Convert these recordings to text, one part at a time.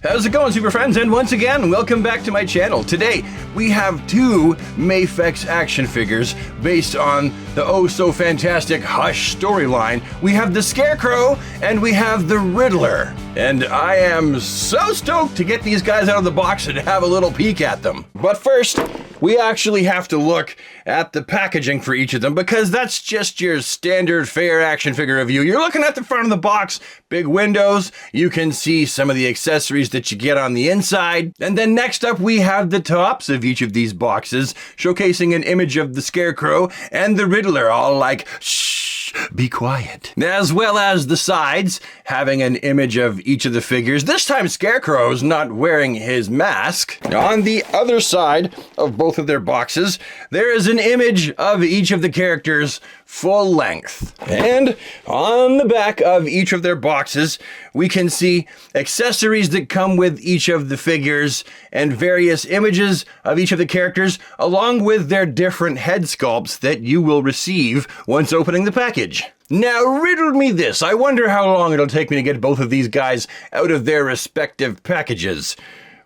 How's it going, super friends? And once again, welcome back to my channel. Today, we have two MAFEX action figures based on the oh so fantastic Hush storyline. We have the Scarecrow and we have the Riddler. And I am so stoked to get these guys out of the box and have a little peek at them. But first, we actually have to look at the packaging for each of them because that's just your standard fare action figure review. You're looking at the front of the box, big windows, you can see some of the accessories that you get on the inside. And then next up we have the tops of each of these boxes, showcasing an image of the Scarecrow and the Riddler, all like, shh, be quiet. As well as the sides, having an image of each of the figures. This time Scarecrow's not wearing his mask. On the other side of both of their boxes, there is an image of each of the characters full length. And on the back of each of their boxes, we can see accessories that come with each of the figures and various images of each of the characters, along with their different head sculpts that you will receive once opening the package. Now, riddle me this. I wonder how long it'll take me to get both of these guys out of their respective packages.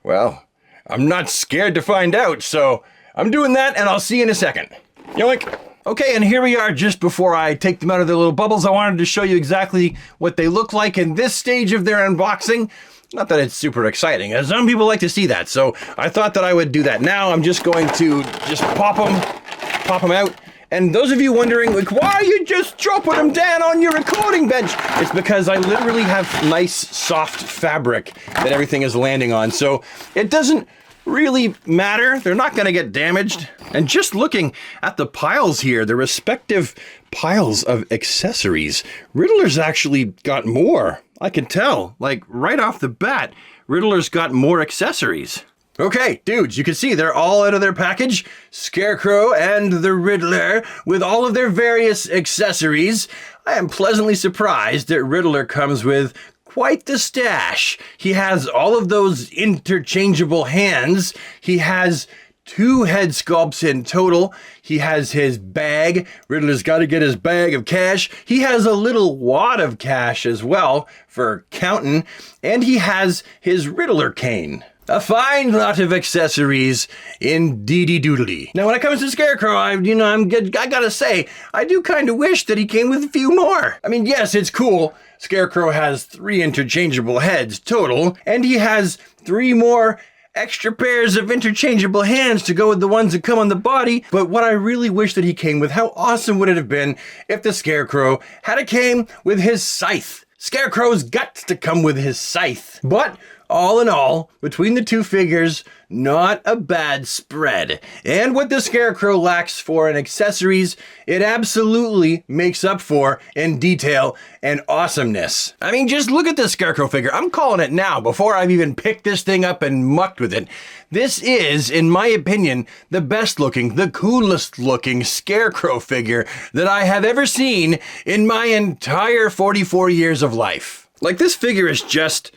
Well, I'm not scared to find out, so I'm doing that, and I'll see you in a second. Yoink. Okay, and here we are just before I take them out of their little bubbles. I wanted to show you exactly what they look like in this stage of their unboxing. Not that it's super exciting, as some people like to see that, so I thought that I would do that. Now I'm just going to just pop them out. And those of you wondering, like, why are you just dropping them down on your recording bench? It's because I literally have nice, soft fabric that everything is landing on, so it doesn't really matter. They're not gonna get damaged. And just looking at the piles here, the respective piles of accessories, Riddler's actually got more. I can tell, like right off the bat, Riddler's got more accessories. Okay, dudes, you can see they're all out of their package. Scarecrow and the Riddler with all of their various accessories. I am pleasantly surprised that Riddler comes with quite the stash. He has all of those interchangeable hands. He has 2 head sculpts in total. He has his bag. Riddler's got to get his bag of cash. He has a little wad of cash as well for counting. And he has his Riddler cane. A fine lot of accessories, indeedy doodly. Now, when it comes to Scarecrow, I gotta say, I do kind of wish that he came with a few more. I mean, yes, it's cool. Scarecrow has 3 interchangeable heads total, and he has 3 more extra pairs of interchangeable hands to go with the ones that come on the body. But what I really wish that he came with, how awesome would it have been if the Scarecrow had came with his scythe? Scarecrow's got to come with his scythe. But all in all, between the 2 figures, not a bad spread. And what the Scarecrow lacks for in accessories, it absolutely makes up for in detail and awesomeness. I mean, just look at this Scarecrow figure. I'm calling it now, before I've even picked this thing up and mucked with it. This is, in my opinion, the best looking, the coolest looking Scarecrow figure that I have ever seen in my entire 44 years of life. Like, this figure is just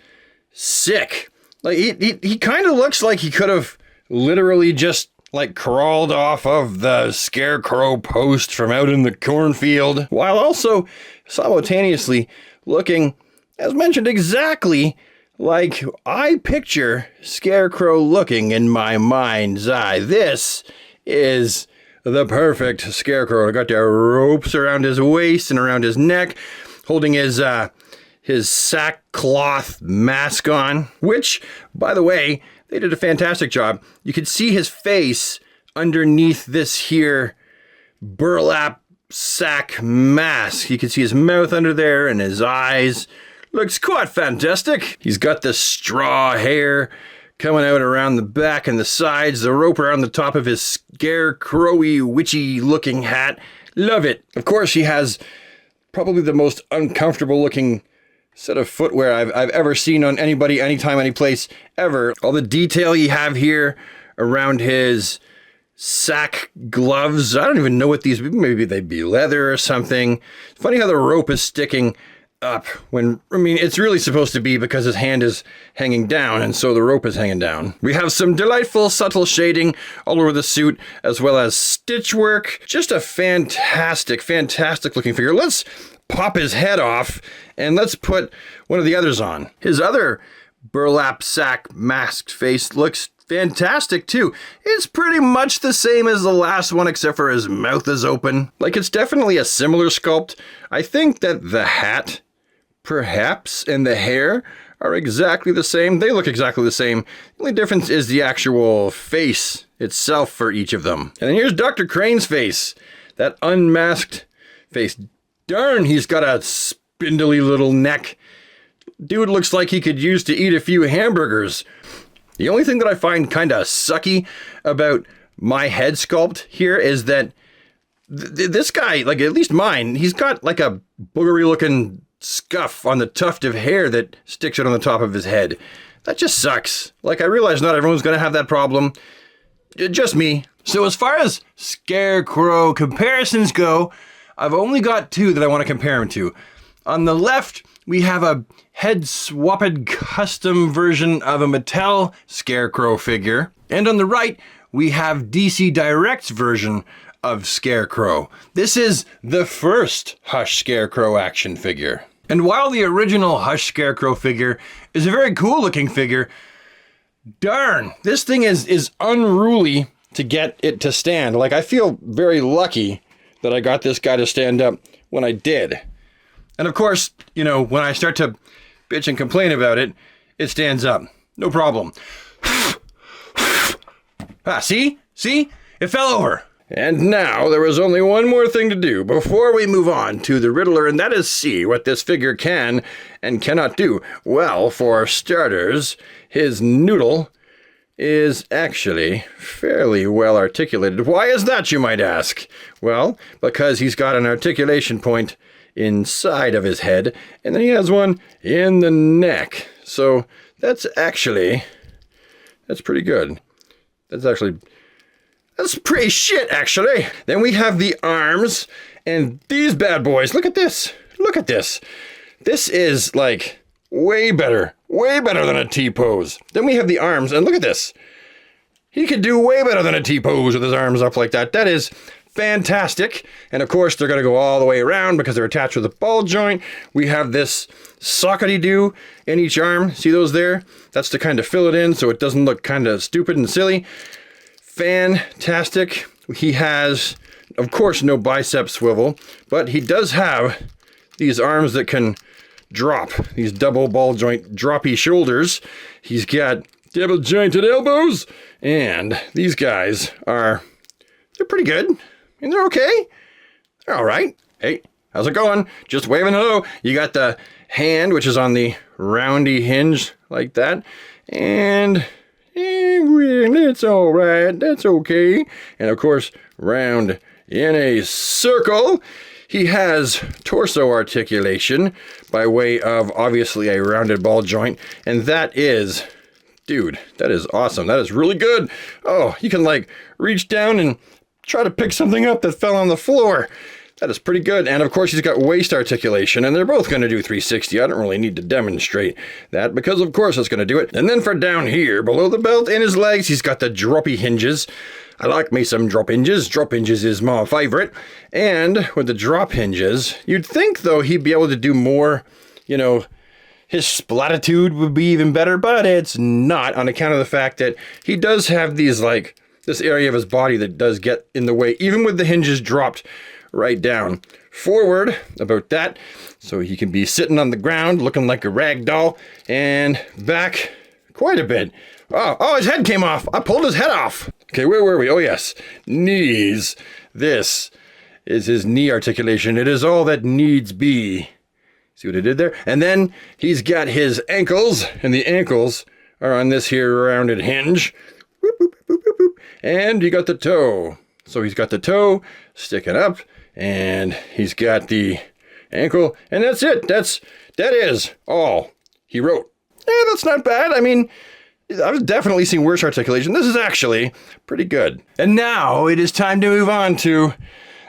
sick. Like, he kind of looks like he could have literally just like crawled off of the Scarecrow post from out in the cornfield, while also simultaneously looking, as mentioned, exactly like I picture Scarecrow looking in my mind's eye. This is the perfect Scarecrow. I got the ropes around his waist and around his neck, holding his sackcloth mask on, which, by the way, they did a fantastic job. You could see his face underneath this here burlap sack mask. You can see his mouth under there and his eyes. Looks quite fantastic. He's got the straw hair coming out around the back and the sides, the rope around the top of his scarecrowy, witchy looking hat. Love it. Of course, he has probably the most uncomfortable looking set of footwear I've ever seen on anybody, anytime, any place, ever. All the detail you have here around his sack gloves. I don't even know what these, maybe they'd be leather or something. It's funny how the rope is sticking up when, I mean, it's really supposed to be because his hand is hanging down and so the rope is hanging down. We have some delightful subtle shading all over the suit, as well as stitch work. Just a fantastic, fantastic looking figure. Let's pop his head off and let's put one of the others on. His other burlap sack masked face looks fantastic too. It's pretty much the same as the last one except for his mouth is open. Like, it's definitely a similar sculpt. I think that the hat, perhaps, and the hair are exactly the same. They look exactly the same. The only difference is the actual face itself for each of them. And then here's Dr. Crane's face. That unmasked face. Darn, he's got a spindly little neck. Dude looks like he could use to eat a few hamburgers. The only thing that I find kind of sucky about my head sculpt here is that this guy, like at least mine, he's got like a boogery looking scuff on the tuft of hair that sticks out on the top of his head. That just sucks. Like, I realize not everyone's going to have that problem. Just me. So as far as Scarecrow comparisons go, I've only got two that I want to compare him to. On the left, we have a head-swapped custom version of a Mattel Scarecrow figure. And on the right, we have DC Direct's version of Scarecrow. This is the first Hush Scarecrow action figure. And while the original Hush Scarecrow figure is a very cool looking figure, darn, this thing is unruly to get it to stand. Like, I feel very lucky that I got this guy to stand up when I did. And of course, you know, when I start to bitch and complain about it, it stands up. No problem. See? It fell over. And now there is only one more thing to do before we move on to the Riddler, and that is see what this figure can and cannot do. Well, for starters, his noodle is actually fairly well articulated. Why is that, you might ask? Well, because he's got an articulation point inside of his head, and then he has one in the neck. So that's pretty good. That's pretty shit, actually. Then we have the arms, and these bad boys. Look at this. Look at this. This is, like, way better than a T-pose. Then we have the arms, and look at this. He could do way better than a T-pose with his arms up like that. That is fantastic. And of course, they're going to go all the way around because they're attached with a ball joint. We have this sockety-doo in each arm. See those there? That's to kind of fill it in so it doesn't look kind of stupid and silly. Fantastic. He has, of course, no bicep swivel, but he does have these arms that can drop, these double ball joint droppy shoulders. He's got double jointed elbows, and these guys they're pretty good. I mean, they're okay. They're all right. Hey, how's it going? Just waving hello. You got the hand, which is on the roundy hinge like that, and it's all right. That's okay. And of course, round in a circle. He has torso articulation by way of obviously a rounded ball joint. And that is, dude, that is awesome. That is really good. Oh, you can like reach down and try to pick something up that fell on the floor. That is pretty good. And of course, he's got waist articulation, and they're both going to do 360. I don't really need to demonstrate that because, of course, it's going to do it. And then for down here, below the belt in his legs, he's got the droppy hinges. I like me some drop hinges. Drop hinges is my favorite. And with the drop hinges, you'd think, though, he'd be able to do more, you know, his splatitude would be even better, but it's not on account of the fact that he does have these, like, this area of his body that does get in the way, even with the hinges dropped right down forward about that, so he can be sitting on the ground looking like a rag doll, and back quite a bit. Oh, his head came off. I pulled his head off. Okay, where were we? Oh yes, knees. This is his knee articulation. It is all that needs be. See what I did there? And then he's got his ankles, and the ankles are on this here rounded hinge. Boop, boop, boop, boop, boop. And you got the toe. So he's got the toe sticking up, and he's got the ankle, and that's it. That is all he wrote. Yeah, that's not bad. I mean, I've definitely seen worse articulation. This is actually pretty good. And now it is time to move on to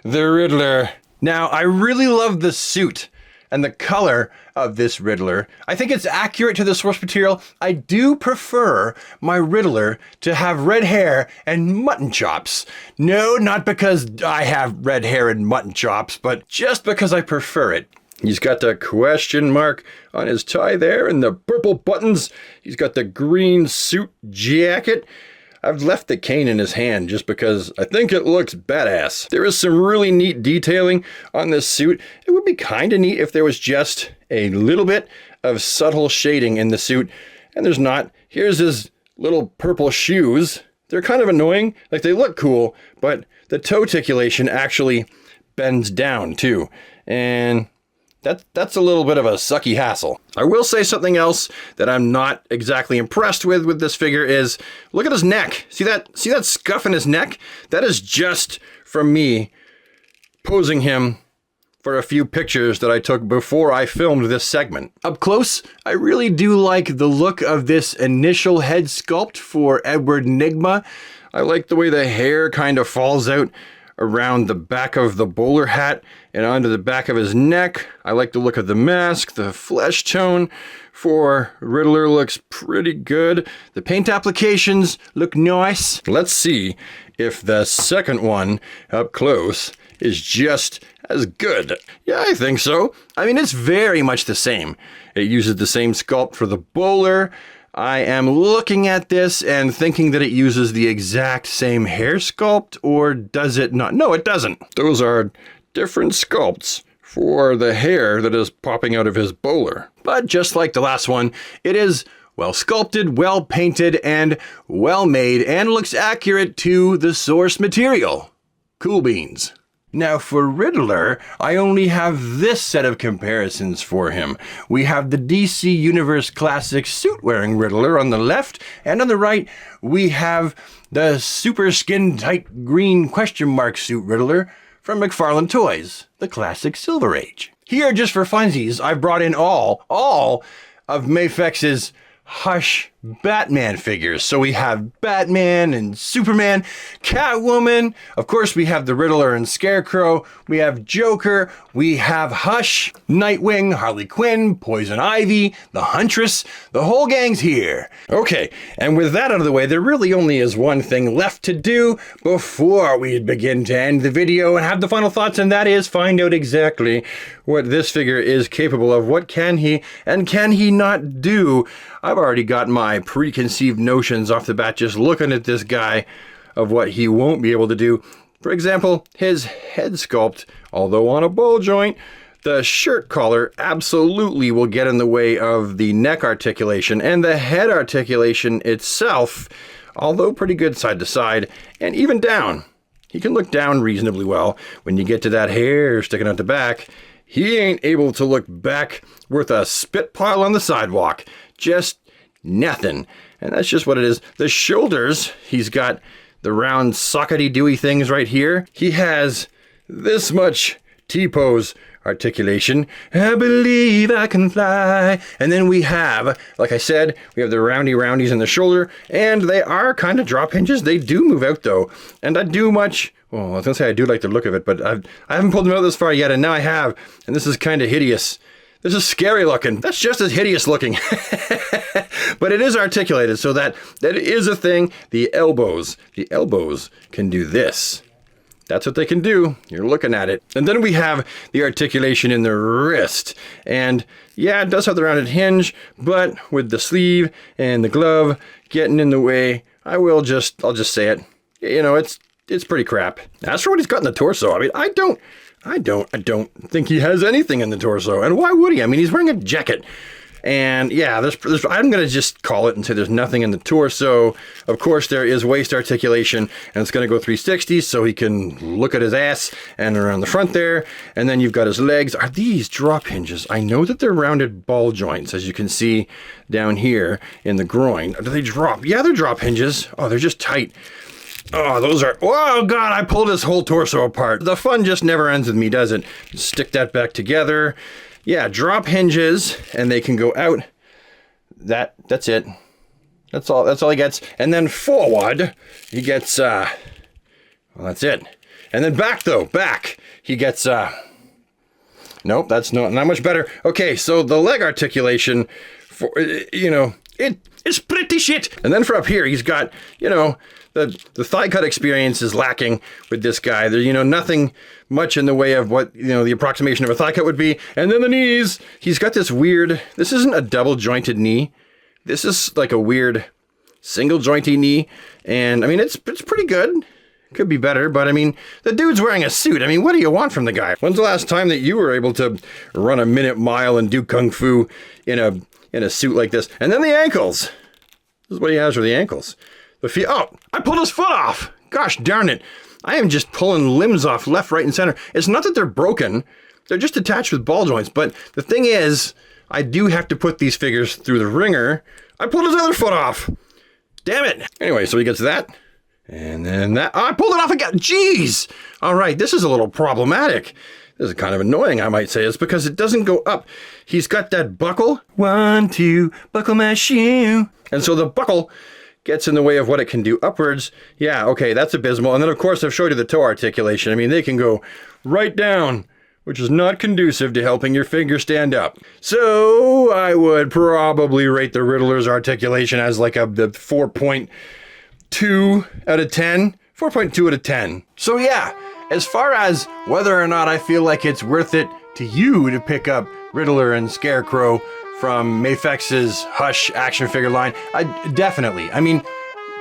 the Riddler. Now, I really love the suit and the color of this Riddler. I think it's accurate to the source material. I do prefer my Riddler to have red hair and mutton chops. No, not because I have red hair and mutton chops, but just because I prefer it. He's got the question mark on his tie there and the purple buttons. He's got the green suit jacket. I've left the cane in his hand just because I think it looks badass. There is some really neat detailing on this suit. It would be kind of neat if there was just a little bit of subtle shading in the suit, and there's not. Here's his little purple shoes. They're kind of annoying. Like, they look cool, but the toe articulation actually bends down too. And that's a little bit of a sucky hassle. I will say something else that I'm not exactly impressed with this figure is, look at his neck. See that scuff in his neck? That is just from me posing him for a few pictures that I took before I filmed this segment. Up close, I really do like the look of this initial head sculpt for Edward Nygma. I like the way the hair kind of falls out around the back of the bowler hat and onto the back of his neck. I like the look of the mask. The flesh tone for Riddler looks pretty good. The paint applications look nice. Let's see if the second one up close is just as good. Yeah, I think so. I mean, it's very much the same. It uses the same sculpt for the bowler. I am looking at this and thinking that it uses the exact same hair sculpt, or does it not? No, it doesn't. Those are different sculpts for the hair that is popping out of his bowler. But just like the last one, it is well sculpted, well painted, and well made, and looks accurate to the source material. Cool beans. Now for Riddler, I only have this set of comparisons for him. We have the DC Universe Classic suit-wearing Riddler on the left, and on the right, we have the super skin-tight green question mark suit Riddler from McFarlane Toys, the classic Silver Age. Here, just for funsies, I've brought in all of MAFEX's Hush Batman figures. So we have Batman and Superman, Catwoman, of course we have the Riddler and Scarecrow, we have Joker, we have Hush, Nightwing, Harley Quinn, Poison Ivy, the Huntress, the whole gang's here. Okay, and with that out of the way, there really only is one thing left to do before we begin to end the video and have the final thoughts, and that is find out exactly what this figure is capable of. What can he and can he not do? I've already got my preconceived notions off the bat just looking at this guy of what he won't be able to do. For example, his head sculpt, although on a ball joint, the shirt collar absolutely will get in the way of the neck articulation, and the head articulation itself, although pretty good side to side, and even down. He can look down reasonably well. When you get to that hair sticking out the back, he ain't able to look back worth a spit pile on the sidewalk. Just nothing. And that's just what it is. The shoulders, he's got the round sockety dewy things right here. He has this much T-pose articulation. I believe I can fly. And then we have, like I said, we have the roundies in the shoulder, and they are kind of drop hinges. They do move out though. And I do much, well, I was gonna say I do like the look of it, but I haven't pulled them out this far yet, and now I have. And this is kind of hideous. This is scary looking. That's just as hideous looking. But it is articulated, so that is a thing. The elbows can do this. That's what they can do. You're looking at it. And then we have the articulation in the wrist. And yeah, it does have the rounded hinge, but with the sleeve and the glove getting in the way, I'll just say it. You know, it's pretty crap. As for what he's got in the torso, I mean, I don't think he has anything in the torso. And why would he? I mean, he's wearing a jacket. And yeah, I'm going to just call it and say there's nothing in the torso. Of course, there is waist articulation, and it's going to go 360 so he can look at his ass and around the front there. And then you've got his legs. Are these drop hinges? I know that they're rounded ball joints, as you can see down here in the groin. Do they drop? Yeah, they're drop hinges. Oh, they're just tight. Oh, those are, oh God, I pulled his whole torso apart. The fun just never ends with me, does it? Stick that back together. Yeah, drop hinges, and they can go out. That's it. That's all he gets. And then forward, he gets, well, that's it. And then back though, he gets, nope, that's not much better. Okay, so the leg articulation, for, you know, It's pretty shit. And then for up here, he's got, you know, the thigh cut experience is lacking with this guy. There's, you know, nothing much in the way of what, you know, the approximation of a thigh cut would be. And then the knees, he's got this weird, this isn't a double jointed knee. This is like a weird single jointy knee. And I mean, it's pretty good. Could be better, but I mean, the dude's wearing a suit. I mean, what do you want from the guy? When's the last time that you were able to run a minute mile and do kung fu in a suit like this? And then the ankles. This is what he has for the ankles. Oh, I pulled his foot off. Gosh darn it. I am just pulling limbs off left, right, and center. It's not that they're broken. They're just attached with ball joints. But the thing is, I do have to put these figures through the ringer. I pulled his other foot off. Damn it. Anyway, so he gets that. And then that. Oh, I pulled it off again. Jeez. All right, this is a little problematic. This is kind of annoying, I might say. It's because it doesn't go up. He's got that buckle. 1, 2, buckle my shoe. And so the buckle gets in the way of what it can do upwards. Yeah, okay, that's abysmal. And then, of course, I've showed you the toe articulation. I mean, they can go right down, which is not conducive to helping your figure stand up. So I would probably rate the Riddler's articulation as like the 4.2 out of 10. 4.2 out of 10. So yeah, as far as whether or not I feel like it's worth it to you to pick up Riddler and Scarecrow from MAFEX's Hush action figure line, definitely. I mean,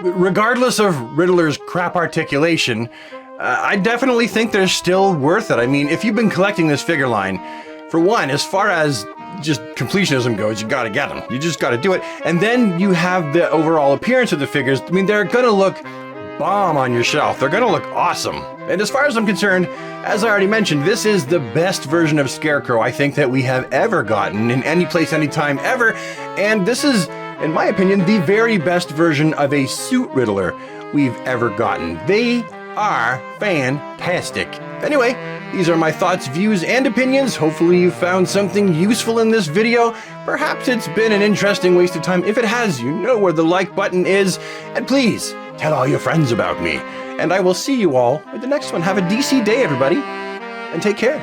regardless of Riddler's crap articulation, I definitely think they're still worth it. I mean, if you've been collecting this figure line, for one, as far as just completionism goes, you gotta get them. You just gotta do it. And then you have the overall appearance of the figures. I mean, they're gonna look bomb on your shelf. They're gonna look awesome. And as far as I'm concerned, as I already mentioned, this is the best version of Scarecrow I think that we have ever gotten in any place, anytime, ever. And this is, in my opinion, the very best version of a suit Riddler we've ever gotten. They are fantastic. Anyway, these are my thoughts, views, and opinions. Hopefully you found something useful in this video. Perhaps it's been an interesting waste of time. If it has, you know where the like button is. And please, tell all your friends about me. And I will see you all with the next one. Have a DC day, everybody, and take care.